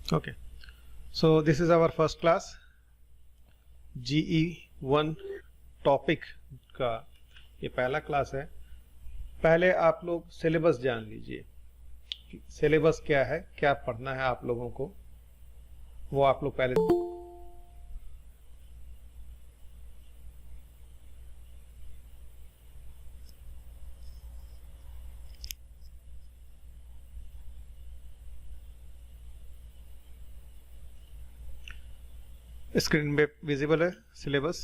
Okay, so this is our first class GE1 topic का ये पहला क्लास है। पहले आप लोग सिलेबस जान लीजिए। सिलेबस क्या है, क्या पढ़ना है आप लोगों को, वो आप लोग पहले स्क्रीन पे विजिबल है सिलेबस।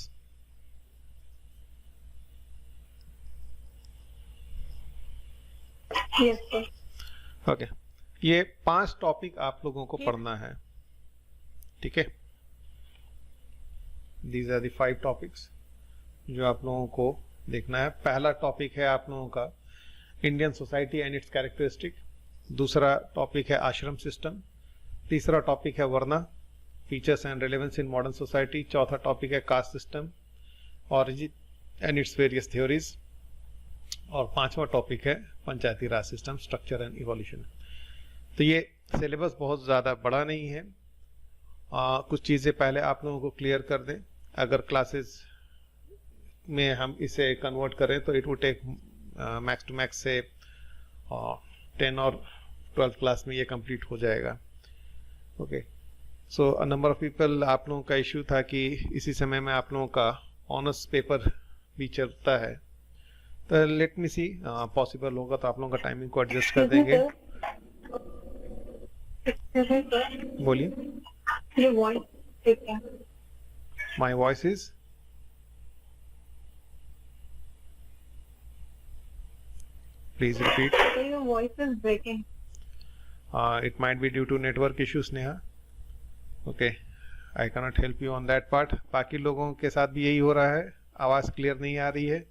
Yes sir. ओके, ये 5 टॉपिक आप लोगों को पढ़ना है, ठीक है। दीज आर द 5 टॉपिक्स जो आप लोगों को देखना है। पहला टॉपिक है आप लोगों का Indian society and its characteristic. दूसरा टॉपिक है आश्रम सिस्टम। तीसरा टॉपिक है varna, features and relevance in modern society. चौथा टॉपिक है caste system, origin and its various theories. और 5वां टॉपिक है Panchayati Raj system, structure and evolution. तो ये सिलेबस बहुत ज़्यादा बड़ा नहीं है। कुछ चीज़ें पहले आप लोगों को क्लियर कर दें। अगर क्लासेस में हम इसे कन्वर्ट करें तो it would take max to max से 10 और 12th क्लास में ये कंप्लीट हो जाएगा। Okay, so a number of people, आप लोगों का इश्यू था कि इसी समय में आप लोगों का ऑनर्स पेपर भी चलता है। तो लेट मी सी, पॉसिबल होगा तो आप लोगों का टाइमिंग को एडजस्ट कर देंगे। बोलिए। My voice is please repeat. Your voice is breaking. It might be due to network issues, Neha. Okay, I cannot help you on that part. बाकी लोगों के साथ भी यही हो रहा है, आवाज क्लियर नहीं आ रही है।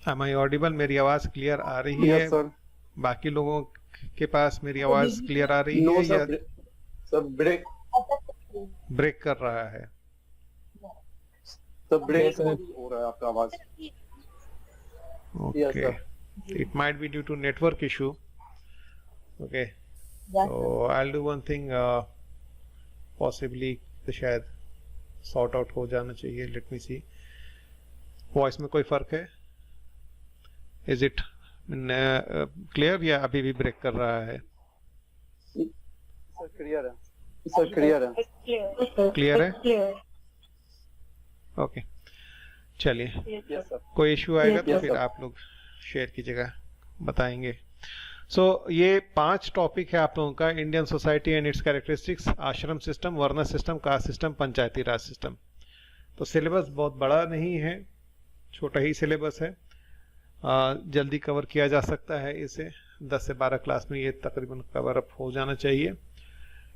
Am I audible? मेरी आवाज क्लियर आ रही है? sir. बाकी लोगों के पास मेरी आवाज क्लियर आ रही No, है sir. या Sir, break. ब्रेक कर रहा है? Sir, break हो रहा है आपका आवाज। Yes, Okay, sir. it might be due to network issue. Okay, so I'll do one thing. Possibly तो शायद सॉर्ट आउट हो जाना चाहिए। लेट मी सी, वॉइस में कोई फर्क है? इज इट क्लियर या अभी भी ब्रेक कर रहा है? Sir, clear है। Sir, clear है। क्लियर है? Clear. ओके, चलिए। Yes, sir. कोई इश्यू आएगा तो Yes, फिर sir. आप लोग शेयर कीजिएगा, बताएंगे। सो ये 5 टॉपिक है आप लोगों का Indian society and its characteristics, आश्रम सिस्टम, वर्ना सिस्टम, कास्ट सिस्टम, पंचायती राज सिस्टम। तो सिलेबस बहुत बड़ा नहीं है, छोटा ही सिलेबस है। जल्दी कवर किया जा सकता है इसे। 10 से 12 क्लास में ये तकरीबन कवर अप हो जाना चाहिए।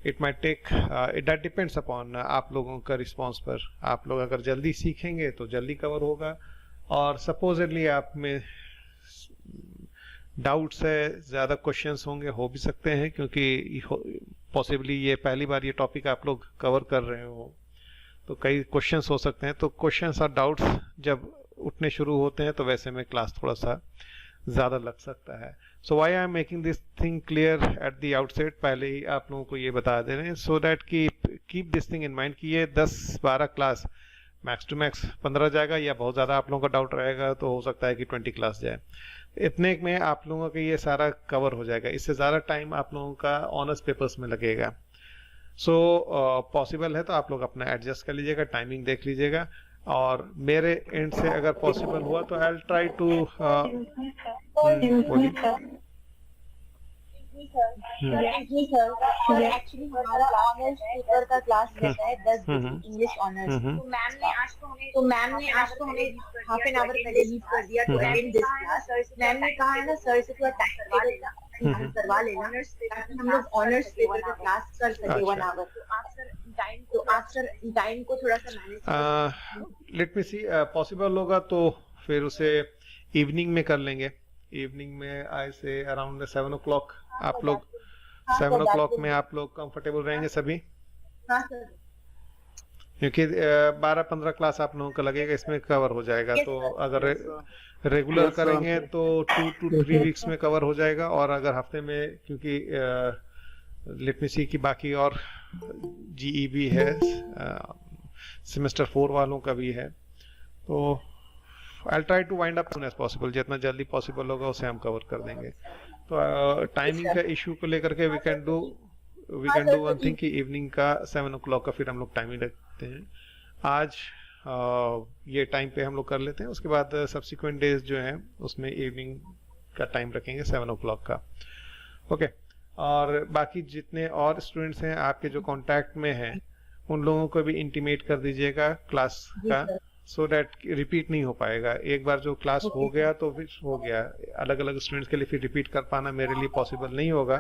It might take, that depends upon आप लोगों का रिस्पॉन्स पर। आप लोग अगर जल्दी सीखेंगे तो जल्दी कवर होगा, और सपोजली आप में डाउट्स है, ज़्यादा क्वेश्चंस होंगे, हो भी सकते हैं, क्योंकि पॉसिबली ये पहली बार ये टॉपिक आप लोग कवर कर रहे हो, तो कई क्वेश्चंस हो सकते हैं। तो क्वेश्चंस और डाउट्स जब उठने शुरू होते हैं तो वैसे में क्लास थोड़ा सा ज़्यादा लग सकता है। So why I am making this thing clear at the outset, पहले ही आप लोगों को ये बता दे रहे हैं, so that keep this thing in mind कि ये 10-12 क्लास मैक्स टू मैक्स 15 जाएगा, या बहुत ज़्यादा आप लोगों का डाउट रहेगा तो हो सकता है कि 20 क्लास जाए। इतने में आप लोगों का ये सारा कवर हो जाएगा। इससे ज़्यादा टाइम आप लोगों का ऑनर्स पेपर्स में लगेगा। सो पॉसिबल है तो आप लोग अपना एडजस्ट कर लीजिएगा, टाइमिंग देख लीजिएगा, और मेरे एंड से अगर पॉसिबल हुआ तो आई विल ट्राई टू बोलिए। जी सर, एक्चुअली हमारा ऑनर्स पेपर का क्लास रहता है 10 बजे, इंग्लिश ऑनर्स। तो मैम ने आज तो हमें हाफ एन आवर पहले लीव कर दिया to attend this class. Ma'am ने कहा है ना सर से थोड़ा टाइम करवा लेना ताकि हम लोग ऑनर्स पेपर का क्लास कर सके 1 आवर। तो आप सर टाइम को थोड़ा सा मैनेज। लेट मी सी, पॉसिबल होगा तो फिर उसे इवनिंग में कर लेंगे। इवनिंग में आई से अराउंड 7 o'clock आप लोग 7 o'clock में आप लोग कंफर्टेबल रहेंगे सभी? हाँ सर, क्योंकि 12-15 क्लास आप लोगों का लगेगा, इसमें कवर हो जाएगा। तो अगर रेगुलर Yes, sir. करेंगे तो 2 to 3 वीक्स में कवर हो जाएगा, और अगर हफ्ते में, क्योंकि लेट मी सी कि बाकी और जीई भी है, सेमेस्टर 4 वालों का भी है, तो I try to wind up soon as possible, जितना जल्दी पॉसिबल होगा उसे हम कवर कर देंगे। तो टाइमिंग का इशू को लेकर के we can do one thing कि इवनिंग का 7 o'clock का फिर हम लोग टाइमिंग रखते हैं। आज ये टाइम पे हम लोग कर लेते हैं, उसके बाद सब्सिक्वेंट डेज जो हैं उसमें इवनिंग का टाइम रखेंगे 7 o'clock का। ओके, और बाकी जितने और स्टूडेंट्स हैं आपके जो कांटेक्ट में हैं उन लोगों को भी इंटीमेट कर दीजिएगा क्लास का, सो दैट रिपीट नहीं हो पाएगा। एक बार जो क्लास हो गया तो फिर हो गया, अलग अलग स्टूडेंट्स के लिए फिर रिपीट कर पाना मेरे लिए पॉसिबल नहीं होगा।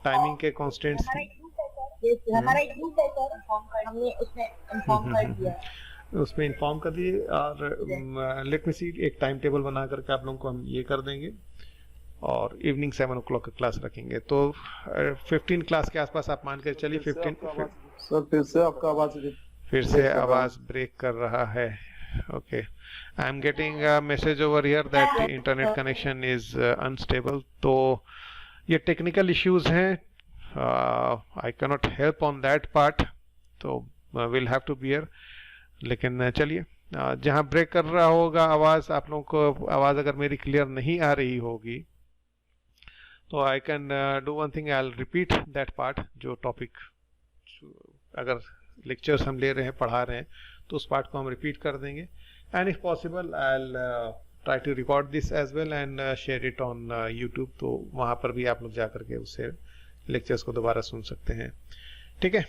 टाइमिंग के कॉन्स्टेंट्स हमारा एक ग्रुप है सर, हमने उसमें इन्फॉर्म कर दिया है। उसमें इन्फॉर्म कर दिए, और लेट मी सी एक टाइम टेबल बना करके आप लोगों को हम ये कर देंगे, और इवनिंग 7 o'clock का क्लास रखेंगे। तो 15 क्लास के आसपास आप मान के चलिए। 15 सर फिर से आपका आवाज फिर से आवाज ब्रेक कर रहा है। Okay, I am getting a message over here that internet connection is unstable. तो ये टेक्निकल इश्यूज हैं, I can not help on that part, तो विल हैव टू बियर। लेकिन चलिए, जहाँ ब्रेक कर रहा होगा आवाज, आप लोगों को आवाज अगर मेरी क्लियर नहीं आ रही होगी तो I can do one thing, I will repeat that part. जो टॉपिक अगर लेक्चर्स हम ले रहे हैं, पढ़ा रहे हैं, तो उस पार्ट को हम रिपीट कर देंगे। And if possible I will try to record this as well and share it on YouTube, तो वहाँ पर भी आप लोग जा करके उससे लेक्चर्स को दोबारा सुन सकते हैं। ठीक है,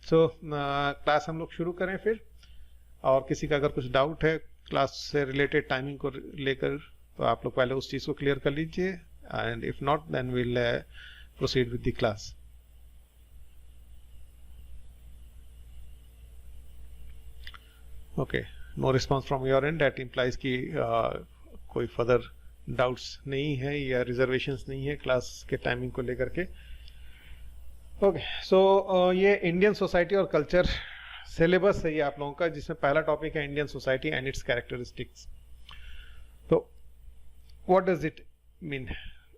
सो क्लास हम लोग शुरू करें फिर। और किसी का अगर कुछ डाउट है क्लास से रिलेटेड टाइमिंग को लेकर, तो आप लोग पहले उस चीज़ को क्लियर कर लीजिए, and if not then will proceed with the class. Okay, no response from your end, that implies कि कोई फर्दर डाउट्स नहीं है या रिजर्वेशंस नहीं है क्लास के टाइमिंग को लेकर के। ओके, सो ये इंडियन सोसाइटी और कल्चर सिलेबस है ये आप लोगों का, जिसमें पहला टॉपिक है Indian society and its characteristics. तो what does it mean,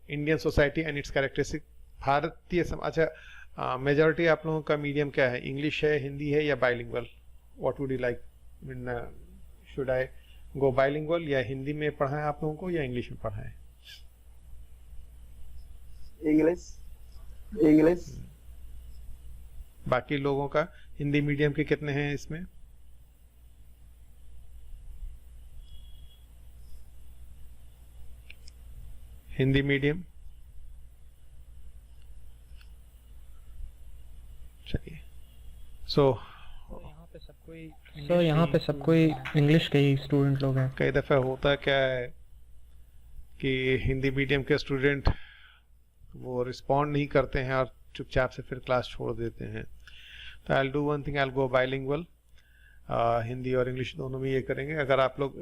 Indian society and its characteristic? भारतीय समाज। अच्छा, मेजॉरिटी आप लोगों का मीडियम क्या है, इंग्लिश है, हिंदी है, या bilingual? What would you like, mean should I go bilingual, या हिंदी में पढ़ाएं आप लोगों को या इंग्लिश में पढ़ाएं? इंग्लिश। बाकी लोगों का हिंदी मीडियम के कितने हैं इसमें? हिंदी मीडियम, चलिए। सो यहाँ पे सब कोई इंग्लिश के ही स्टूडेंट लोग हैं। कई दफ़ा होता क्या है कि हिंदी मीडियम के स्टूडेंट वो रिस्पॉन्ड नहीं करते हैं और चुपचाप से फिर क्लास छोड़ देते हैं। तो I will do one thing, I will go bilingual, Hindi और इंग्लिश दोनों में ये करेंगे। अगर आप लोग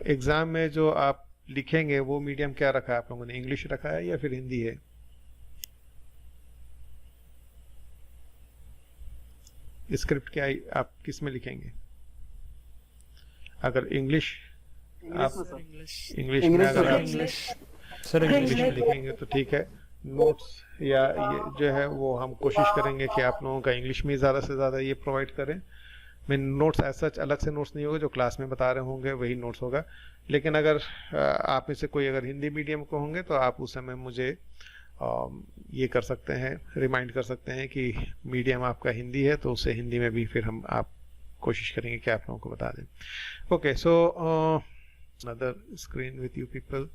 एग्ज़ाम में जो आप लिखेंगे वो मीडियम क्या रखा है आप लोगों ने, इंग्लिश रखा है या फिर हिंदी है? स्क्रिप्ट क्या आप किस में लिखेंगे? अगर इंग्लिश, आप इंग्लिश में अगर आप इंग्लिश में लिखेंगे तो ठीक है। नोट्स या ये जो है वो हम कोशिश करेंगे कि आप लोगों का इंग्लिश में ज़्यादा से ज़्यादा ये प्रोवाइड करें। मैं नोट्स एज सच अलग से नोट्स नहीं होगा, जो क्लास में बता रहे होंगे वही नोट्स होगा। लेकिन अगर आप में से कोई अगर हिंदी मीडियम को होंगे तो आप उस समय मुझे ये कर सकते हैं, रिमाइंड कर सकते हैं कि मीडियम आपका हिंदी है, तो उसे हिंदी में भी फिर हम आप कोशिश करेंगे कि आप लोगों को बता दें। Okay, so another screen with you people.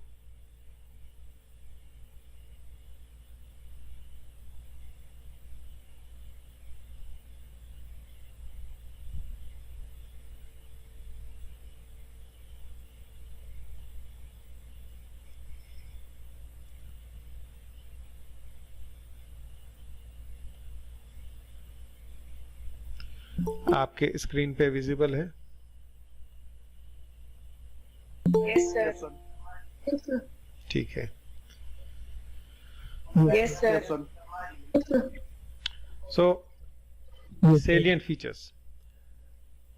आपके स्क्रीन पे विजिबल है? Yes, sir. ठीक है। Yes, sir. So, salient features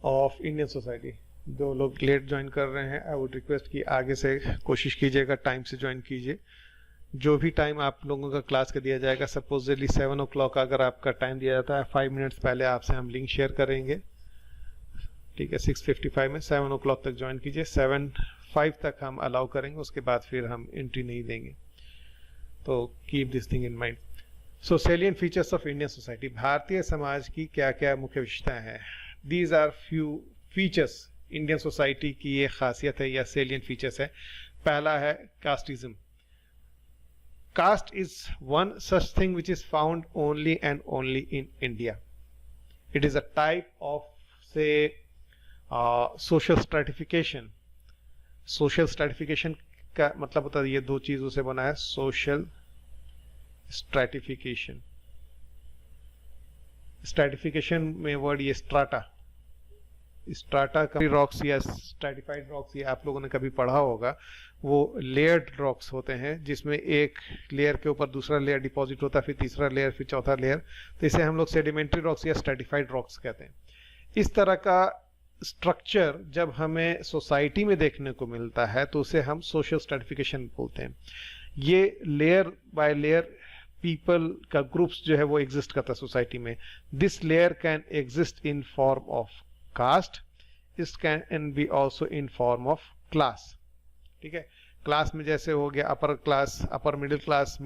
of Indian society. जो लोग लेट ज्वाइन कर रहे हैं, आई वुड रिक्वेस्ट कि आगे से कोशिश कीजिएगा, टाइम से ज्वाइन कीजिए। जो भी टाइम आप लोगों का क्लास का दिया जाएगा, सपोजली 7 o'clock अगर आपका टाइम दिया जाता है, 5 मिनट्स पहले आपसे हम लिंक शेयर करेंगे, ठीक है। 6:55 में 7 o'clock तक ज्वाइन कीजिए, 7:05 तक हम अलाउ करेंगे, उसके बाद फिर हम एंट्री नहीं देंगे। तो keep this thing in mind. So salient features of Indian society, भारतीय समाज की क्या क्या मुख्य विशेषताएं हैं। These are few features, Indian society की ये खासियत है या सेलियंट फीचर्स है। पहला है casteism. Caste is one such thing which is found only and only in India. It is a type of, say, social stratification. Social stratification का मतलब होता है, ये दो चीजों से बना है, social stratification. Stratification में वर्ड ये strata. स्ट्राटा का रॉक्स या स्ट्रैटिफाइड रॉक्स, ये आप लोगों ने कभी पढ़ा होगा, वो लेयर्ड रॉक्स होते हैं जिसमें एक लेयर के ऊपर दूसरा लेयर डिपॉजिट होता है, फिर तीसरा लेयर, फिर चौथा लेयर। तो इसे हम लोग सेडिमेंट्री रॉक्स या स्ट्रैटिफाइड रॉक्स कहते हैं। इस तरह का स्ट्रक्चर जब हमें सोसाइटी में देखने को मिलता है तो उसे हम सोशल स्ट्रैटिफिकेशन बोलते हैं। ये लेयर बाय लेयर पीपल का ग्रुप्स जो है वो एग्जिस्ट करता है सोसाइटी में। This layer can exist in form of caste, it can be also in form of class, ठीक है। क्लास में जैसे हो गया upper class, upper middle class,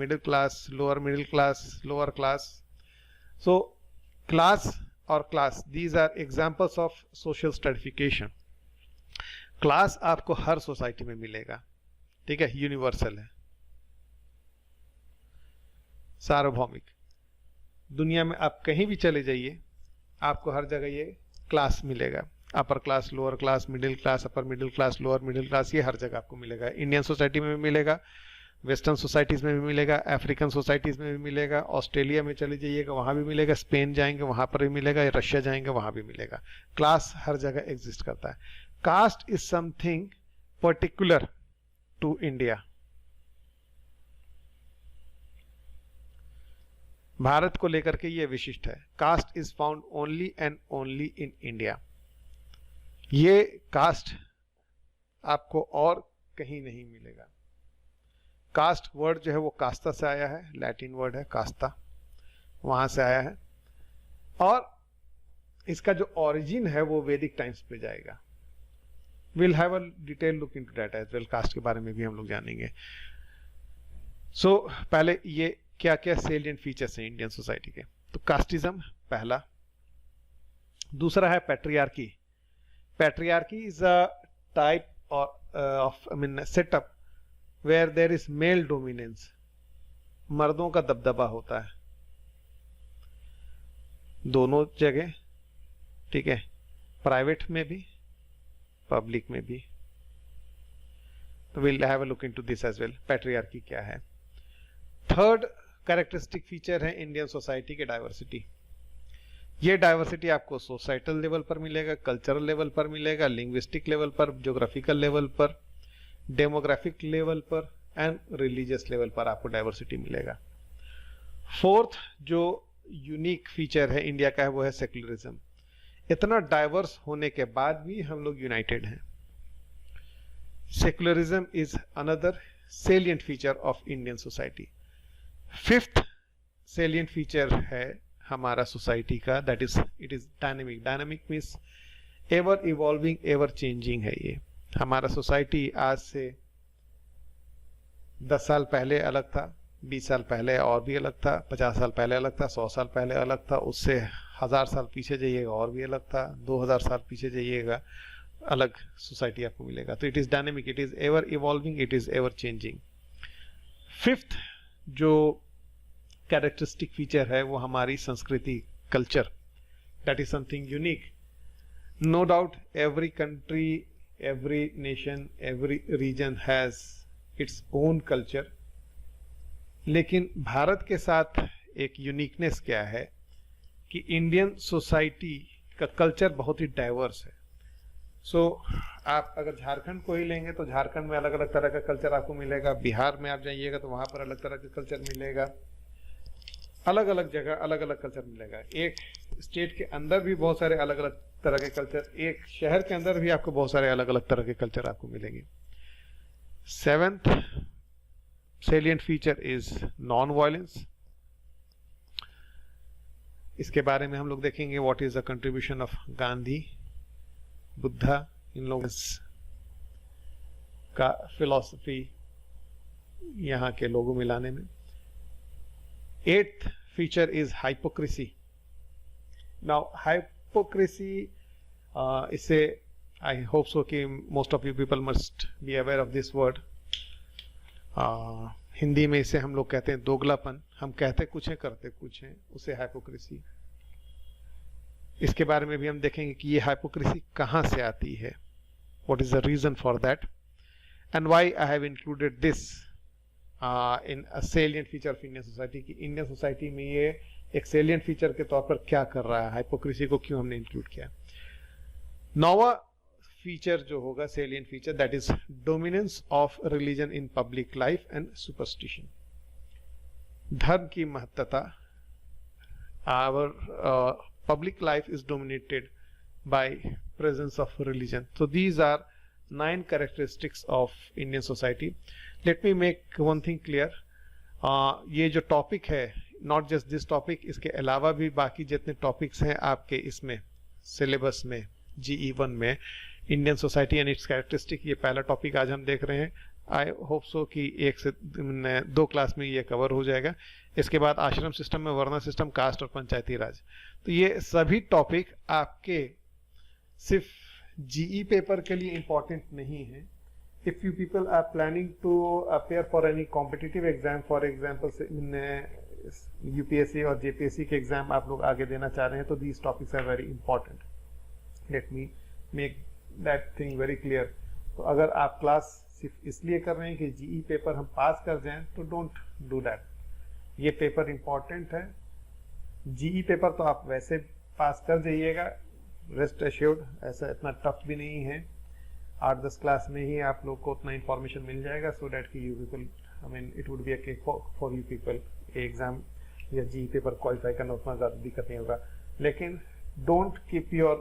lower middle class, lower class. So class और class, these are examples of social stratification. Class आपको हर society में मिलेगा, ठीक है, यूनिवर्सल है, सार्वभौमिक। दुनिया में आप कहीं भी चले जाइए, आपको हर जगह ये क्लास मिलेगा। Upper class, lower class, middle class, upper middle class, lower middle class, ये हर जगह आपको मिलेगा। इंडियन सोसाइटी में भी मिलेगा, वेस्टर्न सोसाइटीज में भी मिलेगा, अफ्रीकन सोसाइटीज में भी मिलेगा, ऑस्ट्रेलिया में चले जाइएगा वहां भी मिलेगा, स्पेन जाएंगे वहां पर भी मिलेगा, रशिया जाएंगे वहां भी मिलेगा। क्लास हर जगह एग्जिस्ट करता है। Caste is something particular to India. Bharat को लेकर के ये विशिष्ट है। Caste is found only and only in India. ये कास्ट आपको और कहीं नहीं मिलेगा। कास्ट वर्ड जो है वो कास्ता से आया है, लैटिन वर्ड है कास्ता, वहां से आया है, और इसका जो ओरिजिन है वो वैदिक टाइम्स पे जाएगा। Will have a detail look into that as well. Caste के बारे में भी हम लोग जानेंगे। सो पहले ये क्या क्या सेलिएंट फीचर्स हैं इंडियन सोसाइटी के। तो कास्टिज्म पहला। दूसरा है patriarchy. Patriarchy is a type of setup where there is male dominance. मर्दों का दबदबा होता है दोनों जगह, ठीक है, प्राइवेट में भी पब्लिक में भी। तो will have a look into this as well. Patriarchy क्या है। थर्ड कैरेक्टरिस्टिक फीचर है इंडियन सोसाइटी के डाइवर्सिटी। ये डाइवर्सिटी आपको सोसाइटल लेवल पर मिलेगा, कल्चरल लेवल पर मिलेगा, लिंग्विस्टिक लेवल पर, ज्योग्राफिकल लेवल पर, डेमोग्राफिक लेवल पर एंड रिलीजियस लेवल पर आपको डाइवर्सिटी मिलेगा। फोर्थ जो यूनिक फीचर है इंडिया का है वो है सेक्युलरिज्म। इतना डाइवर्स होने के बाद भी हम लोग यूनाइटेड हैं। Secularism is another salient feature of Indian society. Fifth salient feature है हमारा सोसाइटी का, that is it is dynamic. Dynamic means ever evolving, ever changing है ये हमारा सोसाइटी। आज से 10 साल पहले अलग था, 20 साल पहले और भी अलग था, 50 साल पहले अलग था, 100 साल पहले अलग था, उससे 1000 साल पीछे जाइएगा और भी अलग था, 2000 साल पीछे जाइएगा अलग सोसाइटी आपको मिलेगा। तो it is dynamic, it is ever evolving, it is ever changing. Fifth जो कैरेक्टरिस्टिक फीचर है वो हमारी संस्कृति, culture, that is something unique. No doubt every country, every nation, every region has its own culture, लेकिन भारत के साथ एक uniqueness क्या है कि इंडियन सोसाइटी का कल्चर बहुत ही डाइवर्स है। आप अगर झारखंड को ही लेंगे तो झारखंड में अलग अलग तरह का कल्चर आपको मिलेगा, बिहार में आप जाइएगा तो वहां पर अलग तरह का कल्चर मिलेगा, अलग अलग जगह अलग अलग कल्चर मिलेगा। एक स्टेट के अंदर भी बहुत सारे अलग अलग तरह के कल्चर, एक शहर के अंदर भी आपको बहुत सारे अलग अलग तरह के कल्चर आपको मिलेंगे। Seventh salient feature is non violence. इसके बारे में हम लोग देखेंगे what is the contribution of Gandhi, Buddha, इन लोगों का फिलॉसफी यहाँ के लोगों में लाने में। Eighth feature is hypocrisy. Now hypocrisy, इससे आई होप सो कि most of you people must be aware of this word. Hindi में इसे हम लोग कहते हैं दोगलापन। हम कहते कुछ हैं करते कुछ हैं, उसे हाइपोक्रेसी। इसके बारे में भी हम देखेंगे कि ये हाइपोक्रेसी कहाँ से आती है, what is the reason for that, and why I have included this in a salient feature of Indian society. कि इंडियन सोसाइटी में ये एक सेलिएंट फीचर के तौर पर क्या कर रहा है, हाइपोक्रेसी को क्यों हमने इंक्लूड किया। नौवां फीचर जो होगा salient feature, that is dominance of religion in public life and superstition. धर्म की महत्ता, our public life is dominated by presence of religion. So these are 9 characteristics of Indian society. Let me make one thing clear. ये जो topic है, not just this topic, इसके अलावा भी बाकी जितने टॉपिक्स हैं आपके इसमें सिलेबस में GE1 में, Indian society and its characteristic, ये पहला टॉपिक आज हम देख रहे हैं। आई होप सो कि 1 से 2 क्लास में ये कवर हो जाएगा। इसके बाद आश्रम सिस्टम में वर्ना सिस्टम, कास्ट और पंचायती राज। तो ये सभी टॉपिक आपके सिर्फ GE पेपर के लिए इंपॉर्टेंट नहीं है। If you people are planning to appear for any competitive exam, for example UPSC और JPSC के एग्जाम आप लोग आगे देना चाह रहे हैं, तो these topics are very important. Let me make that thing very clear. तो अगर आप क्लास सिर्फ इसलिए कर रहे हैं कि GE पेपर हम पास कर जाएं, तो डोंट डू दैट। ये पेपर इंपॉर्टेंट है। GE पेपर तो आप वैसे पास कर जाइएगा, रेस्ट एश्योर्ड, ऐसा इतना टफ भी नहीं है। 8-10 क्लास में ही आप लोग को उतना इंफॉर्मेशन मिल जाएगा, सो दैट कि you people, I mean it would be a cake for you people. Exam या GE पेपर क्वालिफाई करना उतना ज़्यादा दिक्कत नहीं होगा। लेकिन don't keep your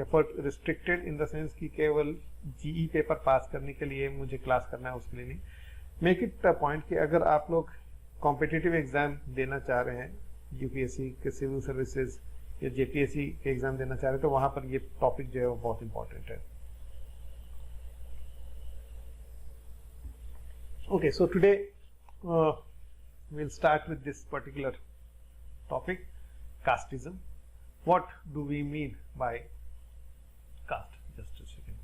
effort restricted in the sense कि केवल GE पेपर पास करने के लिए मुझे क्लास करना है, उसके लिए नहीं। मेक इट अ पॉइंट कि अगर आप लोग कॉम्पिटिटिव एग्जाम देना चाह रहे हैं, UPSC के सिविल सर्विसेज या JPSC के एग्जाम देना चाह रहे हैं, तो वहां पर ये टॉपिक जो है वो बहुत इंपॉर्टेंट है। Okay, so today we'll start with this particular topic, casteism. What do we mean by caste? Just a second.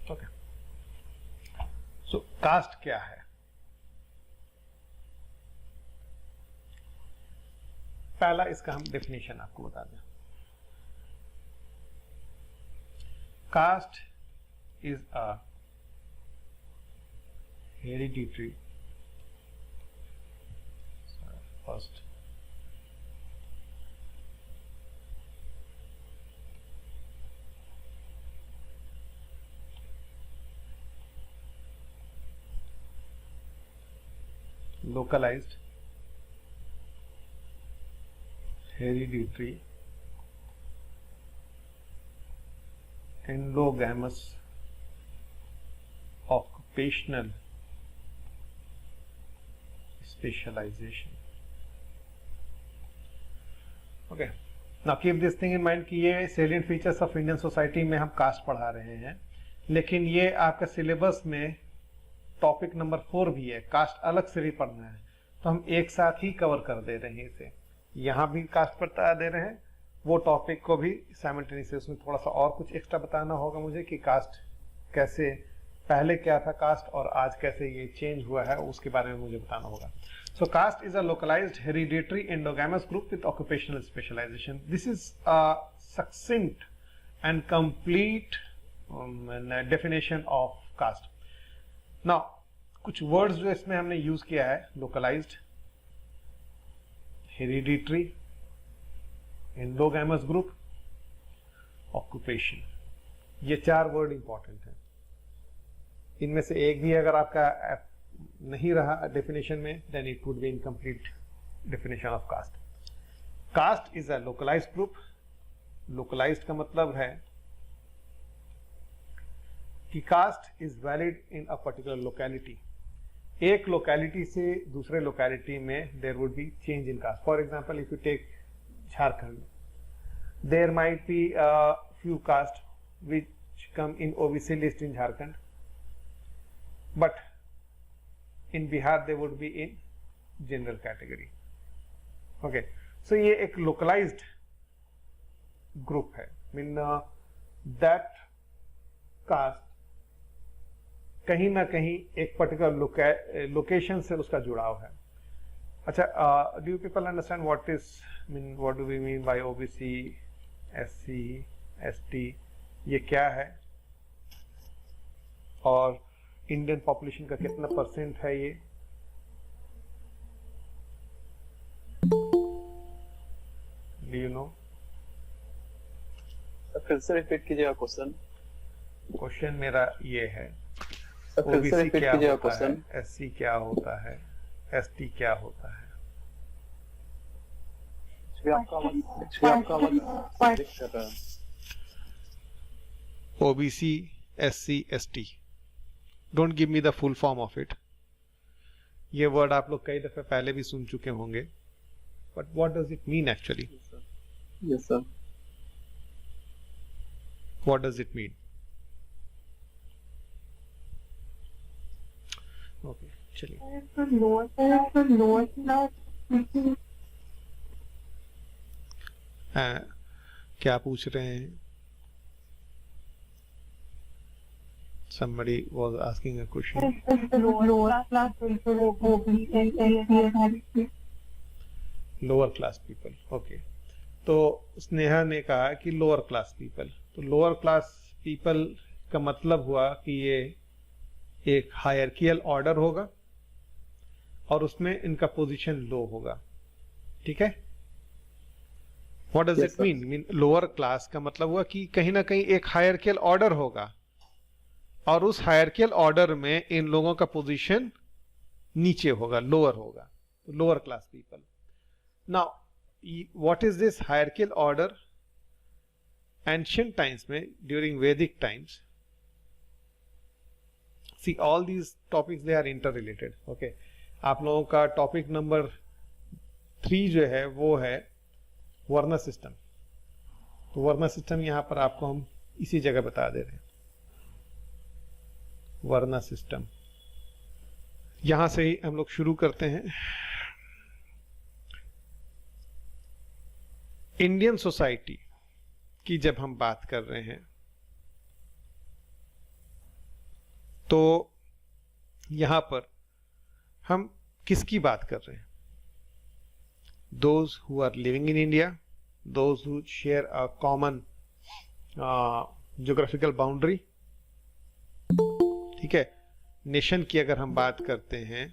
Okay. So caste क्या है? पहला इसका हम डेफिनेशन आपको बता दें। Caste is a hereditary, first localized, hereditary, endogamous, occupational specialization. Okay, now keep this thing in mind कि ये salient features of Indian society में हम कास्ट पढ़ा रहे हैं, लेकिन ये आपका सिलेबस में टॉपिक नंबर 4 भी है, कास्ट अलग से भी पढ़ना है, तो हम एक साथ ही कवर कर दे रहे हैं इसे। यहाँ भी कास्ट बता दे रहे हैं, वो टॉपिक को भी साइमल्टेनियसली, उसमें थोड़ा सा और कुछ एक्स्ट्रा बताना होगा मुझे कि कास्ट कैसे, पहले क्या था कास्ट और आज कैसे ये चेंज हुआ है, उसके बारे में मुझे बताना होगा। So caste is a localised hereditary endogamous group with occupational specialisation. This is a succinct and complete definition of caste. Now कुछ वर्ड्स जो इसमें हमने यूज किया है, localised, hereditary, endogamous group, occupation. ये 4 वर्ड इंपॉर्टेंट हैं। इनमें से एक भी अगर आपका नहीं रहा डेफिनेशन में, then it would be incomplete definition of caste. Caste is a localized group. Localized का मतलब है कि caste is valid in a particular locality. एक लोकेलिटी से दूसरे लोकेलिटी में there would be change in caste. For example, if you take Jharkhand, there might be a few caste which come in OBC list in Jharkhand, but in Bihar they would be in general category. Okay, so ये एक localized group है। mean that caste कहीं ना कहीं एक particular location से उसका जुड़ाव है। अच्छा, do you people understand what do we mean by OBC, SC, ST, ये क्या है और इंडियन पॉपुलेशन का कितना % है ये? Do you know? फिर से रिपीट कीजिएगा क्वेश्चन। क्वेश्चन मेरा ये है, फिर से ओबीसी रिपीट क्या कीजिएगा होता है, क्वेश्चन। एससी क्या होता है, एसटी क्या होता है? आपका आवाज दिख कर रहा है। OBC, SC, ST. Don't give me the full form of it. ये वर्ड आप लोग कई दफे पहले भी सुन चुके होंगे, but what does it mean actually? Yes sir. What does it mean? Okay, चलिए। क्या पूछ रहे हैं? Somebody was asking a question. Lower class people. Okay. तो स्नेहा ने कहा कि लोअर क्लास पीपल। तो लोअर क्लास पीपल का मतलब हुआ कि ये एक हायरकियल ऑर्डर होगा और उसमें इनका पोजीशन लो होगा। ठीक है? What does it mean? Mean lower class का मतलब हुआ कि कहीं ना कहीं एक हायरकियल ऑर्डर होगा और उस हायरकियल ऑर्डर में इन लोगों का पोजीशन नीचे होगा, लोअर होगा। Lower class people. Now what is this hierarchical order? Ancient times में, during Vedic times, see all these topics they are inter related. Okay, आप लोगों का टॉपिक नंबर 3 जो है वो है वर्ण सिस्टम। तो वर्ण सिस्टम यहां पर आपको हम इसी जगह बता दे रहे हैं। वर्ण सिस्टम यहां से ही हम लोग शुरू करते हैं। इंडियन सोसाइटी की जब हम बात कर रहे हैं तो यहां पर हम किसकी बात कर रहे हैं? Those who are living in India, those who share a common geographical boundary. ठीक है? नेशन की अगर हम बात करते हैं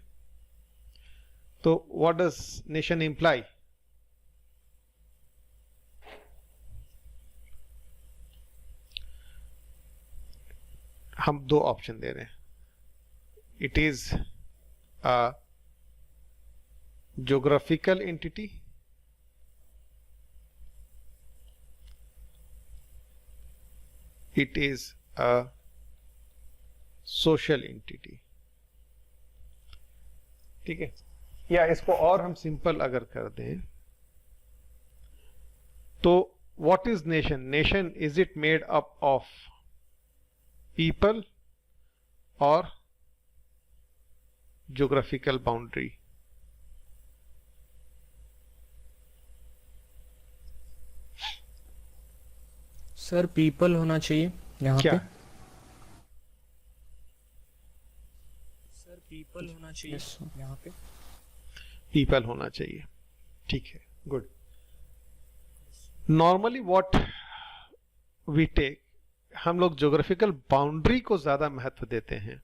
तो what does nation imply? हम 2 ऑप्शन दे रहे हैं। It is a geographical entity, it is a social entity। ठीक है? या इसको और हम सिंपल अगर कर दें तो what is nation? Nation, is it made up of people or geographical boundary? Sir people होना चाहिए यहाँ क्या? पे। सर पीपल होना चाहिए यहाँ पे। पीपल होना चाहिए। ठीक है, good. Normally what we take, हम लोग ज्योग्राफिकल बाउंड्री को ज्यादा महत्व देते हैं।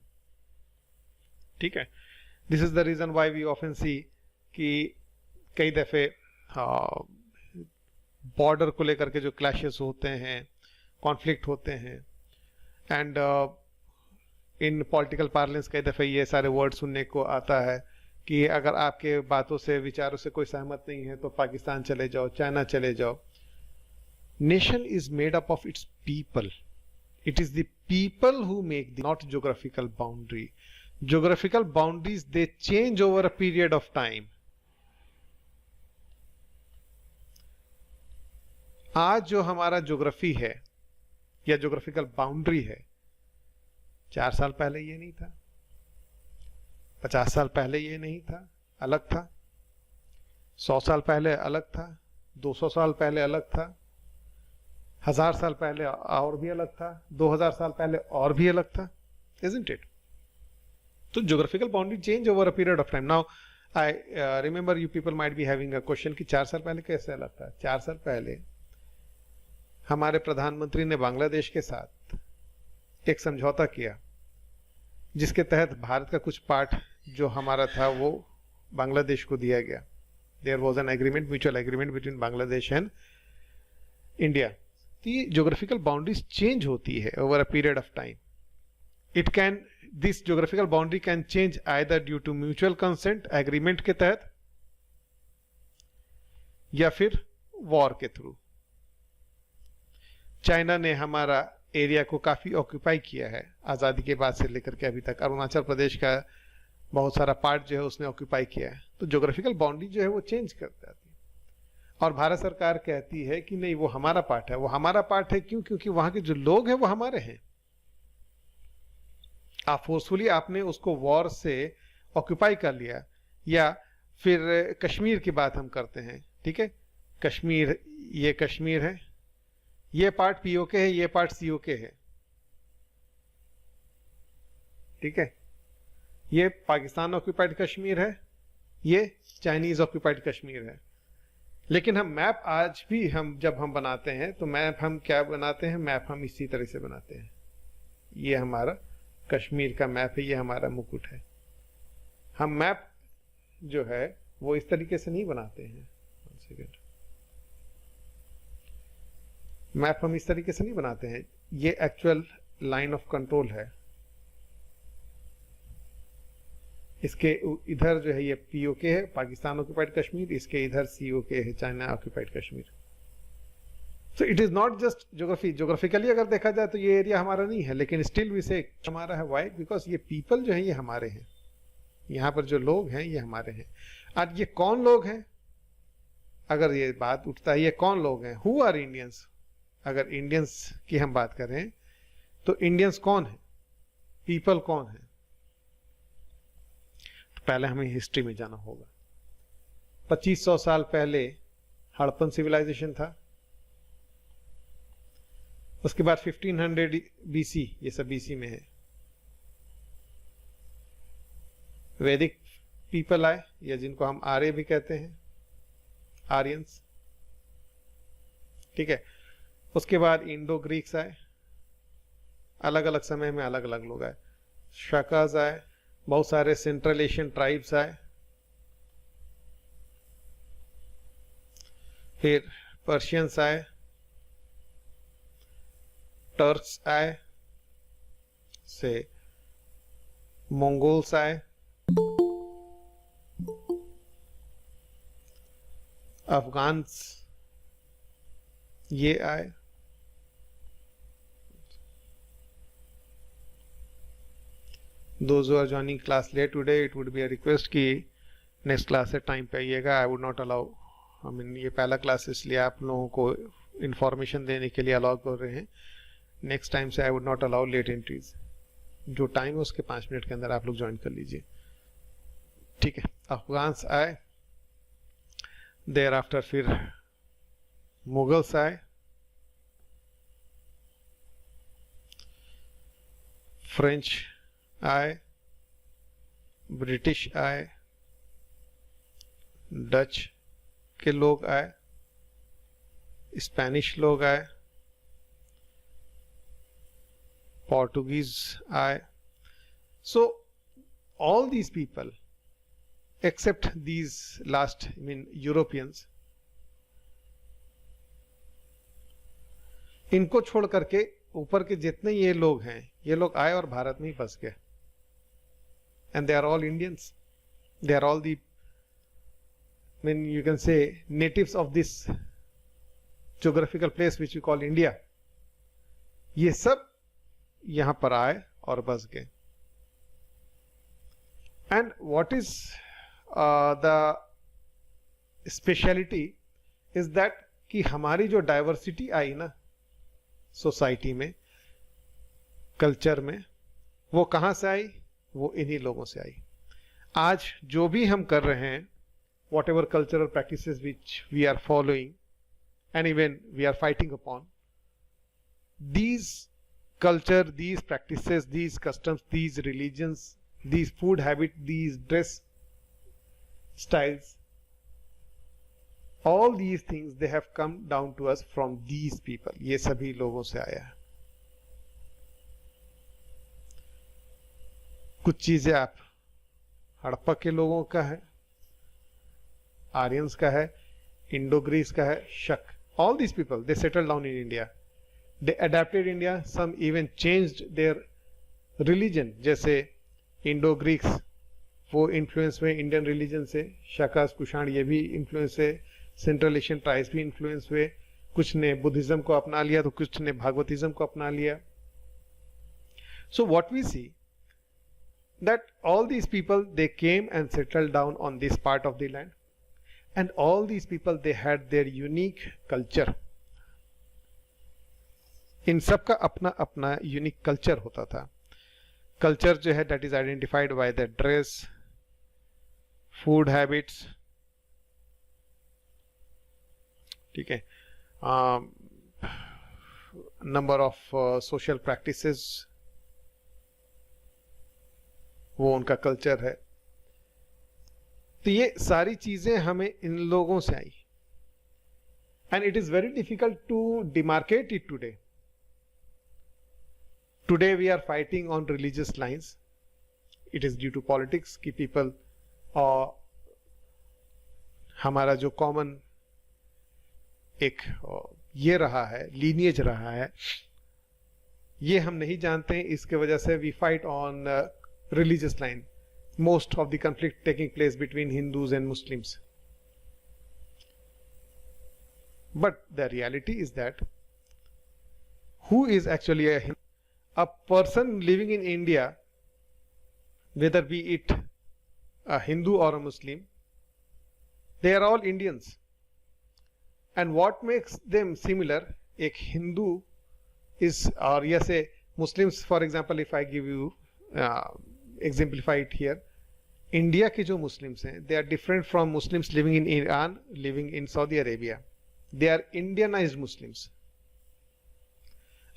ठीक है? This is the reason why we often see कि कई दफे बॉर्डर को लेकर के जो क्लैशेस होते हैं, कॉन्फ्लिक्ट होते हैं, एंड इन पॉलिटिकल पार्लेंस कई दफ़े ये सारे वर्ड सुनने को आता है कि अगर आपके बातों से विचारों से कोई सहमत नहीं है तो पाकिस्तान चले जाओ, चाइना चले जाओ. Nation is made up of its people. It is the people who make the, not geographical boundary. Geographical boundaries, they change over a period of time. आज जो हमारा ज्योग्राफी है या ज्योग्राफिकल बाउंड्री है, 4 साल पहले ये नहीं था, 50 साल पहले ये नहीं था, अलग था. 100 साल पहले अलग था, 200 साल पहले अलग था, 1000 साल पहले और भी अलग था, 2000 साल पहले और भी अलग था. Isn't it? तो geographical boundary change over a period of time. Now, I remember you people might be having a question कि 4 साल पहले कैसे अलग था. 4 साल पहले हमारे प्रधानमंत्री ने बांग्लादेश के साथ एक समझौता किया जिसके तहत भारत का कुछ पार्ट जो हमारा था वो बांग्लादेश को दिया गया. There was an agreement, mutual agreement between Bangladesh and India. the geographical boundaries change होती है over a period of time. This geographical boundary can change either due to mutual consent agreement के तहत या फिर वॉर के through. China ने हमारा area को काफी ऑक्यूपाई किया है आजादी के बाद से लेकर के अभी तक. अरुणाचल प्रदेश का बहुत सारा पार्ट जो है उसने ऑक्यूपाई किया है. तो ज्योग्राफिकल बाउंड्री जो है वो चेंज कर जाती है और भारत सरकार कहती है कि नहीं वो हमारा पार्ट है. वो हमारा पार्ट है क्यों? क्योंकि वहां के जो लोग हैं वो हमारे हैं. आप फोर्सफुली आपने उसको वॉर से ऑक्यूपाई कर लिया. या फिर कश्मीर की बात हम करते हैं, ठीक है, कश्मीर, ये कश्मीर है, ये पार्ट पीओके है, ये पार्ट सीओके है, ठीक है, ये पाकिस्तान ऑक्यूपाइड कश्मीर है, ये चाइनीज ऑक्यूपाइड कश्मीर है. लेकिन हम मैप आज भी जब हम बनाते हैं तो मैप हम क्या बनाते हैं? मैप हम इसी तरह से बनाते हैं. ये हमारा कश्मीर का मैप है, ये हमारा मुकुट है. हम मैप जो है वो इस तरीके से नहीं बनाते हैं. मैप हम इस तरीके से नहीं बनाते हैं. ये एक्चुअल लाइन ऑफ कंट्रोल है. इसके इधर जो है ये पीओके है, पाकिस्तान ऑक्यूपाइड कश्मीर, इसके इधर सीओके है, China occupied Kashmir. So it is not just geography. Geographically अगर देखा जाए तो ये एरिया हमारा नहीं है, लेकिन स्टिल वी से हमारा है. व्हाई? बिकॉज ये पीपल जो है ये हमारे हैं. यहाँ पर जो लोग हैं ये हमारे हैं. आज ये कौन लोग हैं? अगर ये बात उठता है ये कौन लोग हैं? Who are Indians? अगर इंडियंस की हम बात करें तो इंडियंस कौन है? पीपल कौन है? पहले हमें हिस्ट्री में जाना होगा. 2500 साल पहले हड़प्पन सिविलाइजेशन था. उसके बाद 1500 बीसी, ये सब बीसी में है, वैदिक पीपल आए, या जिनको हम आर्य भी कहते हैं, आर्यंस, ठीक है. उसके बाद इंडो ग्रीक्स आए, अलग अलग समय में अलग अलग लोग आए. शाकाज आए, बहुत सारे सेंट्रल एशियन ट्राइब्स आए. फिर पर्शियंस आए, टर्क्स आए, से मंगोल्स आए, अफगान्स ये आए, those who are joining class late today, it would be a request कि next class से टाइम पे आइएगा. I would not allow, I mean ये पहला क्लास इसलिए आप लोगों को इंफॉर्मेशन देने के लिए अलाउ कर रहे हैं. नेक्स्ट टाइम से I would not allow late entries. जो टाइम है उसके 5 मिनट के अंदर आप लोग ज्वाइन कर लीजिए, ठीक है. अफगान्स आए, देर आफ्टर फिर मुगल्स आए, फ्रेंच आए, ब्रिटिश आए, डच के लोग आए, स्पेनिश लोग आए, पोर्टुगीज आए. So all these people except these last, I mean Europeans, इनको छोड़ करके ऊपर के जितने ये लोग हैं, ये लोग आए और भारत में ही बस गए, and they are all Indians, they are all the, mean you can say natives of this geographical place which you call India. ये सब यहां पर आए और बस गए। And what is the speciality is that कि हमारी जो डाइवर्सिटी आई ना सोसाइटी में, कल्चर में, वो कहां से आई? वो इन्हीं लोगों से आई। आज जो भी हम कर रहे हैं, whatever cultural practices which we are following and even we are fighting upon, these culture, these practices, these customs, these religions, these food habits, these dress styles, all these things they have come down to us from these people. ये सभी लोगों से आया है। कुछ चीजें आप हड़प्पा के लोगों का है, आर्यंस का है, इंडो ग्रीस का है, शक, all these people they settled down in India. They adapted India, some even changed their religion, जैसे इंडो ग्रीक्स वो इन्फ्लुएंस हुए इंडियन रिलीजन से, शाकास कुषाण ये भी इन्फ्लुएंस है, सेंट्रल एशियन ट्राइब्स भी इन्फ्लुएंस हुए, कुछ ने बुद्धिज्म को अपना लिया तो कुछ ने भागवतिज्म को अपना लिया। So what we see that all these people they came and settled down on this part of the land, and all these people they had their unique culture. इन सब का अपना अपना यूनिक कल्चर होता था। कल्चर जो है that is identified by the dress, food habits, ठीक है, नंबर ऑफ सोशल प्रैक्टिसेस, वो उनका कल्चर है। तो ये सारी चीजें हमें इन लोगों से आई, and it is very difficult to demarcate it today. Today we are fighting on religious lines. It is due to politics कि people हमारा जो कॉमन एक ये रहा है, लीनियज रहा है, ये हम नहीं जानते हैं, इसके वजह से we fight on religious line. Most of the conflict taking place between Hindus and Muslims. But the reality is that who is actually a Hindu? A person living in India, whether be it a Hindu or a Muslim, they are all Indians. And what makes them similar? एक Hindu is, or yes, say Muslims, for example, if I give you exemplify it here, India के जो Muslims हैं, they are different from Muslims living in Iran, living in Saudi Arabia. They are Indianized Muslims.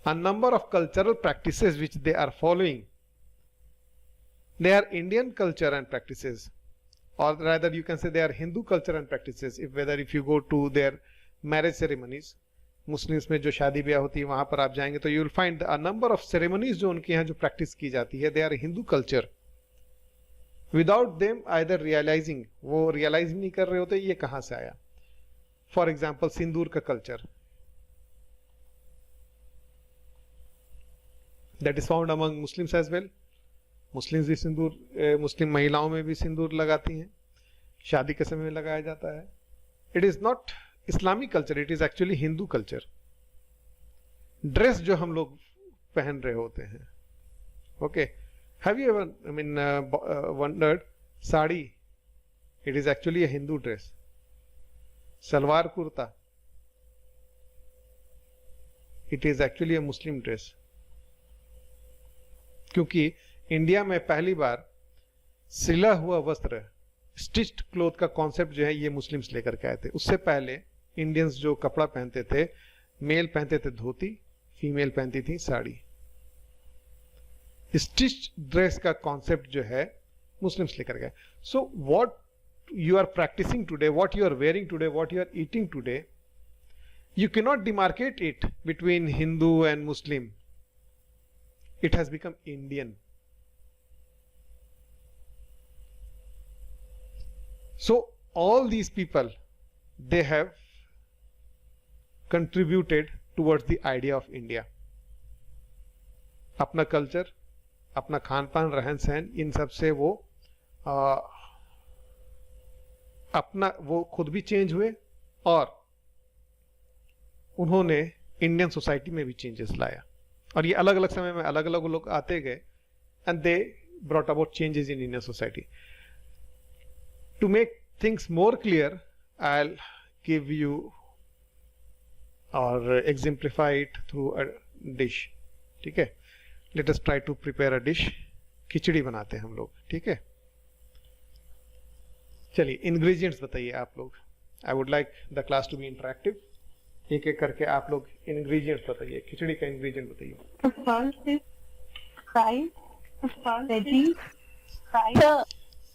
A number of cultural practices which they are following, they are Indian culture and practices, or rather you can say they are Hindu culture and practices. If you go to their marriage ceremonies, Muslims में जो शादी ब्याह होती है वहां पर आप जाएंगे तो you will find a number of ceremonies जो उनके यहाँ जो practice की जाती है, they are Hindu culture. Without them either realizing, वो realize नहीं कर रहे होते ये कहाँ से आया। For example, सिंदूर का culture, that is found among Muslims as well. Muslims भी सिंदूर, मुस्लिम महिलाओं में भी सिंदूर लगाती हैं, शादी के समय में लगाया जाता है। It is not Islamic culture, it is actually Hindu culture. Dress जो हम लोग पहन रहे होते हैं, okay, have you ever wondered, sari, it is actually a Hindu dress. Salwar kurta, it is actually a Muslim dress. क्योंकि इंडिया में पहली बार सिला हुआ वस्त्र, स्टिच्ड क्लोथ का कॉन्सेप्ट जो है ये मुस्लिम्स लेकर के आए थे। उससे पहले इंडियंस जो कपड़ा पहनते थे, मेल पहनते थे धोती, फीमेल पहनती थी साड़ी। स्टिच्ड ड्रेस का कॉन्सेप्ट जो है मुस्लिम्स लेकर गए। So what you are practising today, what you are wearing today, what you are eating today, you can not demarcate it between Hindu and Muslim. It has become Indian. So all these people, they have contributed towards the idea of India. अपना culture, अपना खान पान, रहन सहन, इन सब से वो अपना वो खुद भी चेंज हुए और उन्होंने इंडियन सोसाइटी में भी चेंजेस लाया। और ये अलग अलग समय में अलग अलग लोग आते गए and they brought about changes in Indian society. To make things more clear, I will give you और exemplify it through a dish. ठीक है, let us try to prepare a dish. Khichdi बनाते हैं हम लोग, ठीक है। चलिए इंग्रेडिएंट्स बताइए आप लोग। I would like the class to be interactive. एक एक करके आप लोग इंग्रेडिएंट्स बताइए, खिचड़ी का इंग्रेडिएंट बताइए।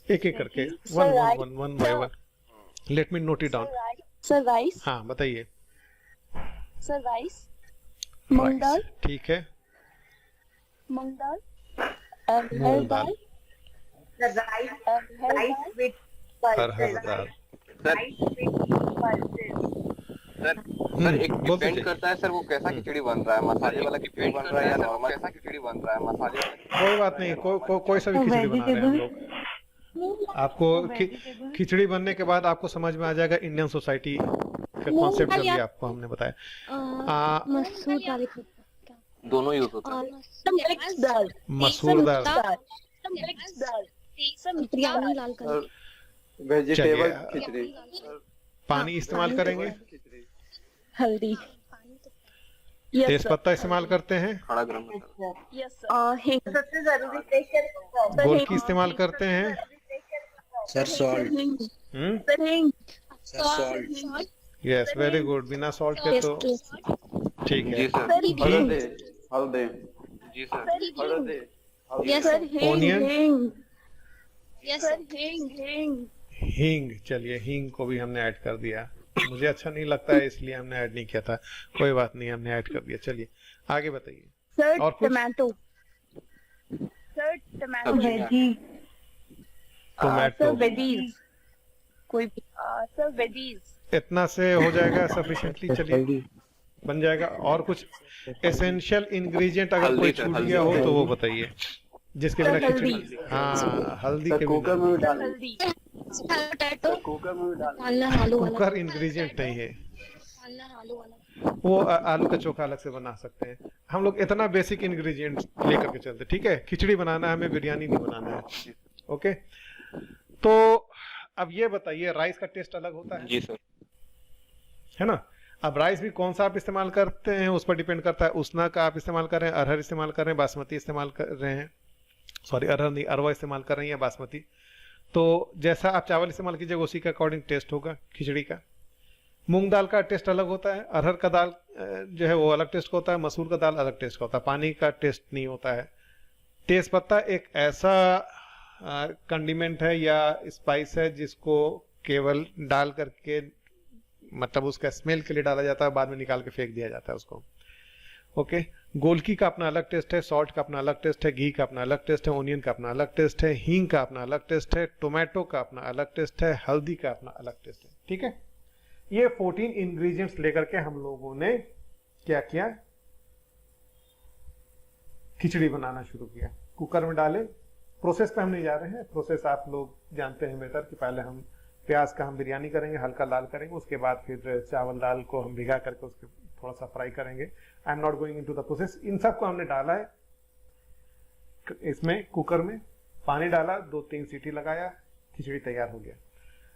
एक एक करके, one by one. Let me note it down. Sir rice. हाँ बताइए। सर राइस, मूंग दाल, ठीक है, moong dal, moong dal, rice with arhar dal. Sir एक बोलते डिपेंड जाइए। करता है सर वो कैसा खिचड़ी बन रहा है, मसाले वाला खिचड़ी बन रहा है या नॉर्मल कैसा खिचड़ी बन रहा है, मसाले वाला। कोई बात नहीं, कोई सा भी खिचड़ी बना रहे हैं हम लोग। आपको खिचड़ी बनने के बाद आपको समझ में आ जाएगा इंडियन सोसाइटी का कॉन्सेप्ट जो भी आपको हमने बताया। मसूर दाल, दोनों यूज होता है। मिक्स दाल, मसूर दाल, मिक्स दाल, बिरयानी लाल का, वेजिटेबल चलिए। खिचड़ी, पानी इस्तेमाल करेंगे, हल्दी, तेज पत्ता इस्तेमाल करते हैं, खड़ा गरम मसाला, यस सर, हिंग, सबसे जरूरी प्रेशर गोलकी इस्तेमाल करते हैं। सर सॉल्ट, सर हिंग, sir salt, yes, very good. बिना सॉल्ट के तो ठीक है। जी सर। हल्दी, हल्दी, जी सर। हल्दी, यस सर, Onion? हिंग, यस सर, हिंग, हींग, चलिए हींग को भी हमने ऐड कर दिया। मुझे अच्छा नहीं लगता है इसलिए हमने ऐड नहीं किया था, कोई बात नहीं, हमने ऐड कर दिया। चलिए आगे बताइए। सर और कुछ? टमाटो, सर टमाटो, सब्जी, टोमेटो, सर वेजीज, कोई भी, सर वेजीज, इतना से हो जाएगा सफिशिएंटली। चलिए बन जाएगा। और कुछ एसेंशियल इंग्रेडिएंट अगर हल्दी कोई सर, छूट हल्दी, गया हो तो वो हल्दी। बताइए, जिसके बिना हल्दी। खिचड़ी। हाँ हल्दी सर के कुकर बिना। में भी डाल, हल्दी, पोटैटो, कुकर में भी डाल। डालना आलू वाला, कुकर इंग्रेडिएंट नहीं है, डालना आलू वाला, वो आलू का चोखा अलग से बना सकते हैं। हम लोग इतना बेसिक इंग्रेडिएंट्स लेकर के चलते, ठीक है। खिचड़ी बनाना है हमें, बिरयानी नहीं बनाना है। ओके, तो अब ये बताइए, राइस का टेस्ट अलग होता है जी सर। है ना। अब राइस भी कौन सा आप इस्तेमाल करते हैं उस पर डिपेंड करता है। उसना का आप इस्तेमाल कर रहे हैं, अरहर इस्तेमाल कर रहे हैं, बासमती इस्तेमाल कर रहे हैं, सॉरी अरहर नहीं, अरवा इस्तेमाल कर रहे हैं या बासमती। तो जैसा आप चावल इस्तेमाल कीजिएगा उसी के अकॉर्डिंग टेस्ट होगा खिचड़ी का। मूंग दाल का टेस्ट अलग होता है, अरहर का दाल जो है वो अलग टेस्ट का होता है, मसूर का दाल अलग टेस्ट का होता है, पानी का टेस्ट नहीं होता है। तेज पत्ता एक ऐसा कंडीमेंट है या स्पाइस है जिसको केवल डाल करके, मतलब उसका स्मेल के लिए डाला जाता है, बाद में निकाल के फेंक दिया जाता है उसको। ओके, गोलकी का अपना अलग टेस्ट है, सॉल्ट का अपना अलग टेस्ट है, घी का अपना अलग टेस्ट है, ओनियन का अपना अलग टेस्ट है, हींग का अपना अलग टेस्ट है, टोमेटो का अपना अलग टेस्ट है, हल्दी का अपना अलग टेस्ट है। ठीक है, ये 14 इंग्रेडिएंट्स लेकर के हम लोगों ने क्या किया, खिचड़ी बनाना शुरू किया। कुकर में डाले, प्रोसेस पे हम नहीं जा रहे हैं, प्रोसेस आप लोग जानते हैं बेहतर कि पहले हम प्याज का हम बिरयानी करेंगे, हल्का लाल करेंगे, उसके बाद फिर चावल दाल को हम भिगा करके उसके थोड़ा सा फ्राई करेंगे। I am not going into the process. इन सब को हमने डाला है इसमें, कुकर में पानी डाला, 2-3 सीटी लगाया, खिचड़ी तैयार हो गया।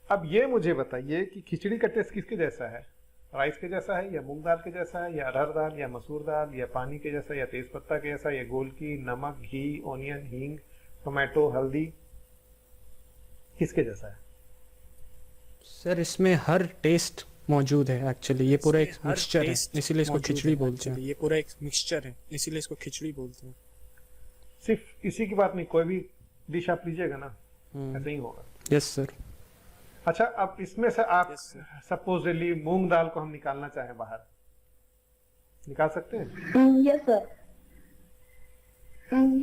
अब ये मुझे बताइए कि खिचड़ी का टेस्ट किसके जैसा है, राइस के जैसा है या मूंग दाल के जैसा है या अरहर दाल या मसूर दाल या पानी के जैसा या तेज पत्ता के जैसा या गोलकी, नमक, घी, ओनियन, हींग, टोमेटो, हल्दी, किसके जैसा है? सर इसमें हर टेस्ट मौजूद है एक्चुअली, ये पूरा एक मिक्सचर है, इसीलिए इसको खिचड़ी बोलते हैं। ये पूरा एक मिक्सचर है, इसीलिए इसको खिचड़ी बोलते हैं। सिर्फ इसी की बात नहीं, कोई भी डिश आप लीजिएगा ना ऐसे ही होगा। Yes sir. अच्छा, अब इसमें से आप सपोजली मूंग दाल को हम निकालना चाहें बाहर, निकाल सकते हैं? यस सर,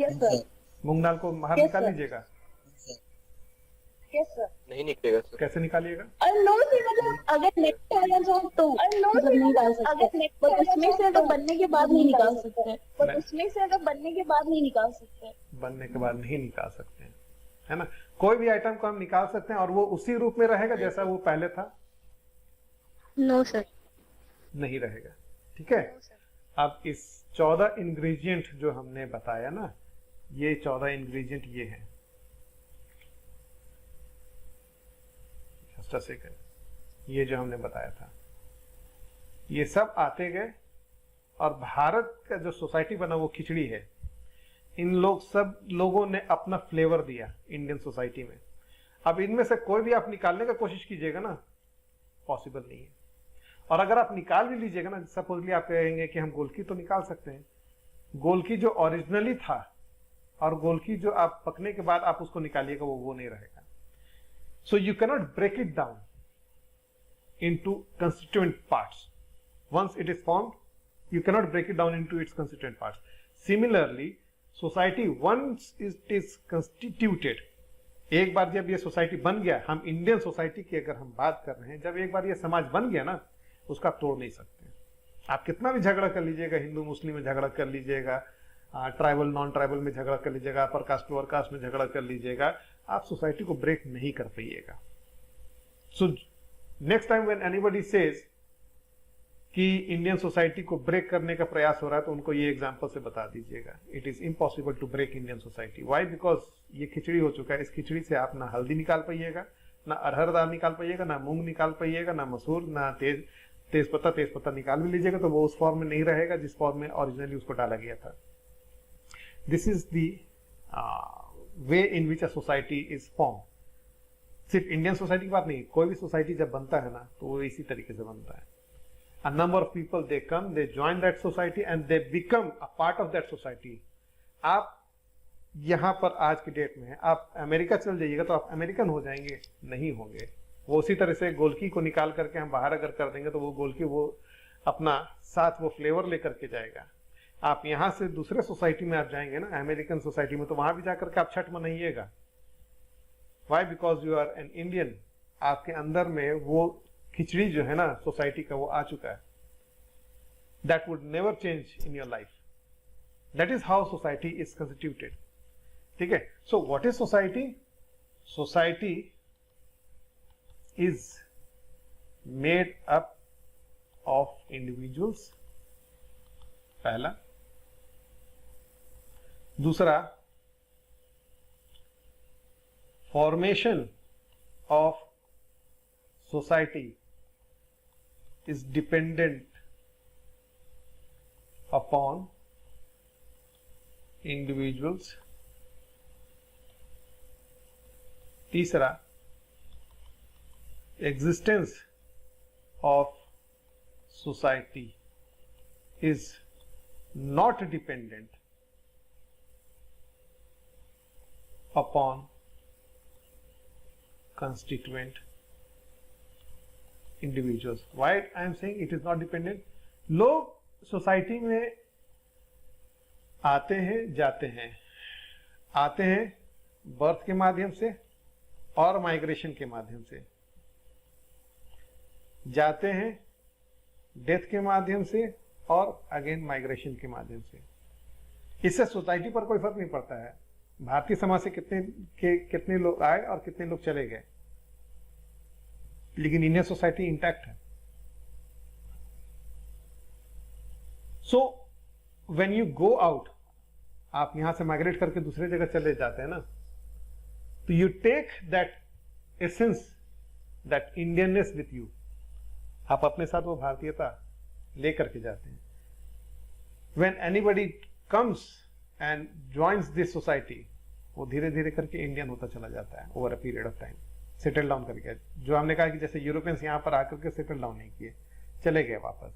यस सर, मूंग दाल को बाहर Yes, निकाल sir. लीजिएगा। Yes sir. नहीं निकलेगा सर। कैसे निकालिएगा? और नो से मतलब अगर नेक्स्ट आ जाए तो मतलब नहीं निकाल सकते, पर उसमें से तो बनने के बाद नहीं निकाल सकते, पर उसमें से अगर बनने के बाद नहीं निकाल सकते। बनने के बाद नहीं निकाल सकते हैं, है ना? कोई भी आइटम को हम निकाल सकते हैं और वो उसी रूप में रहेगा जैसा वो पहले था? No sir. नहीं रहेगा। ठीक है, अब इस 14 इंग्रेडिएंट जो हमने बताया ना, ये 14 इंग्रेडिएंट ये हैं। जस्ट अ सेकंड, ये जो हमने बताया था ये सब आते गए और भारत का जो सोसाइटी बना वो खिचड़ी है। इन सब लोगों ने अपना फ्लेवर दिया इंडियन सोसाइटी में। अब इनमें से कोई भी आप निकालने का कोशिश कीजिएगा ना, पॉसिबल नहीं है। और अगर आप निकाल भी लीजिएगा ना, सपोजली आप कहेंगे कि हम गोलकी तो निकाल सकते हैं, गोलकी जो ओरिजिनली था और गोलकी जो आप पकने के बाद आप उसको निकालिएगा वो नहीं रहेगा। So you cannot break it down into constituent parts. Once it is formed you cannot break it down into its constituent parts. Similarly society once it is constituted, एक बार जब ये सोसाइटी बन गया, हम इंडियन सोसाइटी की अगर हम बात कर रहे हैं, जब एक बार ये समाज बन गया ना, उसका तोड़ नहीं सकते। आप कितना भी झगड़ा कर लीजिएगा, हिंदू मुस्लिम में झगड़ा कर लीजिएगा, ट्राइबल नॉन ट्राइबल में झगड़ा कर लीजिएगा, अपर कास्ट लोअर कास्ट में झगड़ा कर लीजिएगा, आप सोसाइटी को ब्रेक नहीं कर पाइएगा। So next time when anybody says कि इंडियन सोसाइटी को ब्रेक करने का प्रयास हो रहा है, तो उनको ये एग्जांपल से बता दीजिएगा, it is impossible to break Indian society. Why? Because ये खिचड़ी हो चुका है। इस खिचड़ी से आप ना हल्दी निकाल पाइएगा, ना अरहर दाल निकाल पाइएगा, ना मूंग निकाल पाइएगा, ना मसूर, ना तेजपत्ता निकाल भी लीजिएगा तो वो उस फॉर्म में नहीं रहेगा जिस फॉर्म में ओरिजिनली उसको डाला गया था। This is the way in which a society is form. सिर्फ इंडियन सोसाइटी की बात नहीं, कोई भी सोसाइटी जब बनता है ना तो वो इसी तरीके से बनता है। A number of people, they come, they join that society and they become a part of that society. आप यहाँ पर आज की डेट में है, आप अमेरिका चल जाइएगा तो आप अमेरिकन हो जाएंगे? नहीं होंगे। वो उसी तरह से गोलकी को निकाल करके हम बाहर अगर कर देंगे तो वो गोलकी वो अपना साथ वो फ्लेवर लेकर के जाएगा। आप यहाँ से दूसरे सोसाइटी में आप जाएंगे ना, अमेरिकन सोसाइटी में, तो वहां भी जाकर के आप छठ मनाइएगा। Why? Because you are an Indian. आपके अंदर में वो खिचड़ी जो है ना सोसाइटी का, वो आ चुका है। That would never change in your life. That is how society is constituted. ठीक है, so what is society? Society is made up of individuals, पहला। दूसरा, formation of society is dependent upon individuals. तीसरा, existence of society is not dependent upon constituent individuals. Why I am saying it is not dependent? लोग society में आते हैं जाते हैं, आते हैं बर्थ के माध्यम से और माइग्रेशन के माध्यम से, जाते हैं डेथ के माध्यम से और अगेन माइग्रेशन के माध्यम से। इससे सोसाइटी पर कोई फर्क नहीं पड़ता है भारतीय समाज से कितने लोग आए और कितने लोग चले गए, लेकिन इंडियन सोसाइटी इंटैक्ट है। So when you go out, आप यहां से माइग्रेट करके दूसरे जगह चले जाते हैं ना, तो you take that essence, that Indianness with you. आप अपने साथ वो भारतीयता लेकर के जाते हैं। When anybody comes and joins this society, वो धीरे धीरे करके इंडियन होता चला जाता है over a period of time, settle down करके। जो हमने कहा कि जैसे यूरोपियंस यहाँ पर आकर के सेटल डाउन नहीं किए, चले गए वापस,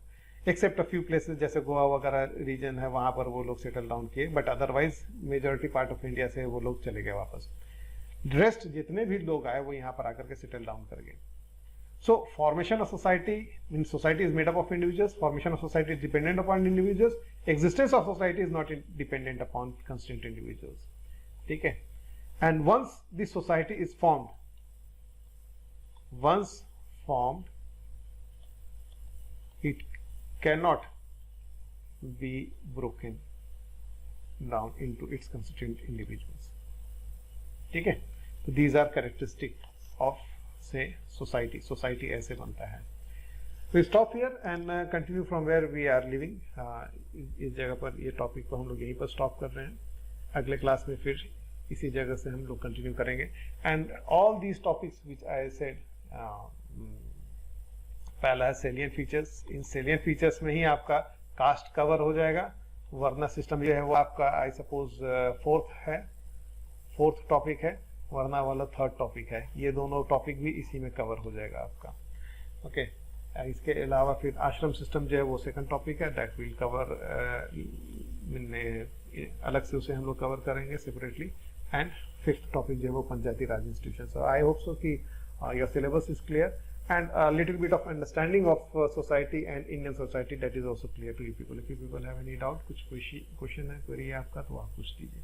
एक्सेप्ट अ फ्यू प्लेसेस जैसे गोवा वगैरह रीजन है, वहां पर वो लोग सेटल डाउन किए, but otherwise majority part of India से वो लोग चले गए वापस। रेस्ट जितने भी लोग आए वो यहाँ पर आकर के सेटल डाउन कर गए। So formation of society, mean society is made up of individuals, formation of society is dependent upon individuals, existence of society is not dependent upon constituent individuals. ठीक है, and once this society is formed, once formed it cannot be broken down into its constituent individuals. ठीक है, तो these are characteristic of say society ऐसे बनता है. We stop here and continue from where we are living. इस जगह पर ये टॉपिक को हम लोग यहीं पर स्टॉप कर रहे हैं. अगले क्लास में फिर इसी जगह से हम लोग कंटिन्यू करेंगे. And all these topics which I said, पहला है सेलियंट फीचर्स. इन सेलियंट फीचर्स में ही आपका कास्ट कवर हो जाएगा. वर्ना सिस्टम जो है वो आपका आई सपोज फोर्थ टॉपिक है, वर्ना वाला थर्ड टॉपिक है. ये दोनों टॉपिक भी इसी में कवर हो जाएगा आपका. ओके, इसके अलावा फिर आश्रम सिस्टम जो है वो सेकंड टॉपिक है. दैट विल कवर, अलग से उसे हम लोग कवर करेंगे सेपरेटली. एंड फिफ्थ टॉपिक जो है वो पंचायती राज इंस्टीट्यूशन. सो आई होप सो कि your syllabus is clear and a little bit of understanding of society and Indian society, that is also clear to you people. If you people have any doubt, कुछ question है, query है आपका, तो आप पूछ लीजिए.